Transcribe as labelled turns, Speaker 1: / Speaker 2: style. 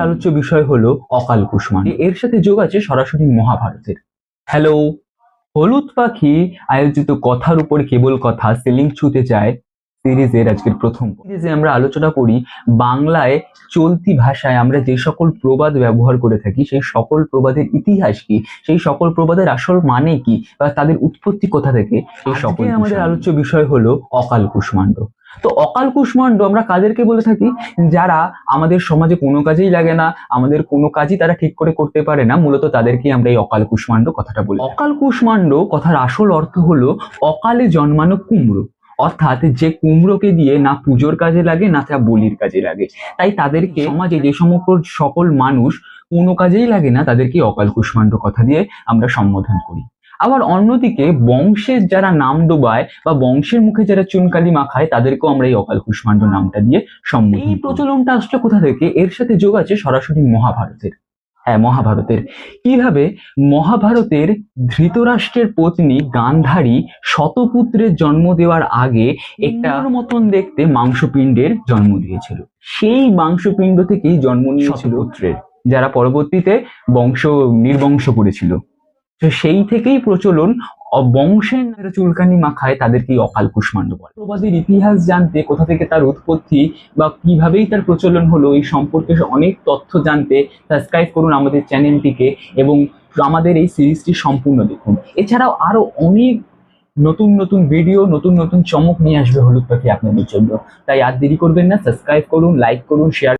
Speaker 1: আলোচ্য বিষয় হলো অকাল কুষ্মাণ্ড। এর সাথে যোগ আছে সরাসরি মহাভারতের। হ্যালো, হলুদ পাখি আয়োজিত কথার উপর কেবল কথা সেলিং ছুতে চায় সিরিজের আজকের প্রথম সিরিজে আমরা আলোচনা করি বাংলায় চলতি ভাষায় আমরা যে সকল প্রবাদ ব্যবহার করে থাকি সেই সকল প্রবাদের ইতিহাস কি, সেই সকল প্রবাদের আসল মানে কি বা তাদের উৎপত্তি কোথা থেকে, সেই সকল আমাদের আলোচ্য বিষয় হলো অকাল কুষ্মাণ্ড। তো অকাল কুষ্মাণ্ড আমরা কাদেরকে বলে থাকি? যারা আমাদের সমাজে কোনো কাজেই লাগে না, আমাদের কোনো কাজই তারা ঠিক করে করতে পারে না, মূলত তাদেরকে আমরা এই অকাল কুষ্মাণ্ড কথাটা বলি। অকাল কুষ্মাণ্ড কথার আসল অর্থ হলো অকালে জন্মানো কুমড়ো, অর্থাৎ যে কুমড়োকে দিয়ে না পুজোর কাজে লাগে না তা বলির কাজে লাগে। তাই তাদেরকে সমাজে যে সকল মানুষ কোনো কাজেই লাগে না তাদেরকে অকাল কুষ্মাণ্ড কথা দিয়ে আমরা সম্বোধন করি। আবার অন্যদিকে বংশের যারা নাম ডোবায় বা বংশের মুখে যারা চুনকালি মাখায় তাদেরকেও আমরা এই অকাল কুষ্মাণ্ড নামটা দিয়ে সম্বোধন। এই প্রচলনটা আসছে কোথা থেকে? এর সাথে যোগ আছে সরাসরি মহাভারতের। হ্যাঁ, মহাভারতের। কিভাবে মহাভারতের ধৃতরাষ্ট্রের পত্নী গান্ধারী শতপুত্রের জন্ম দেওয়ার আগে একটা মতন দেখতে মাংসপিণ্ডের জন্ম দিয়েছিল। সেই মাংসপিণ্ড থেকেই জন্ম নিয়েছিল পুত্রের, যারা পরবর্তীতে নির্বংশ করেছিল। তো সেই থেকেই প্রচলন বংশের যারা চুলকানি মাখায় তাদেরকেই অকাল কুষ্মাণ্ড বলে। প্রবাদের ইতিহাস জানতে, কোথা থেকে তার উৎপত্তি বা কিভাবেই তার প্রচলন হলো এই সম্পর্কে অনেক তথ্য জানতে সাবস্ক্রাইব করুন আমাদের চ্যানেলটিকে এবং আমাদের এই সিরিজটি সম্পূর্ণ দেখুন। এছাড়াও আরো অনেক নতুন নতুন ভিডিও, নতুন নতুন চমক নিয়ে আসবে হলুদ পাখি আপনাদের জন্য। তাই আর দেরি করবেন না, সাবস্ক্রাইব করুন, লাইক করুন, শেয়ার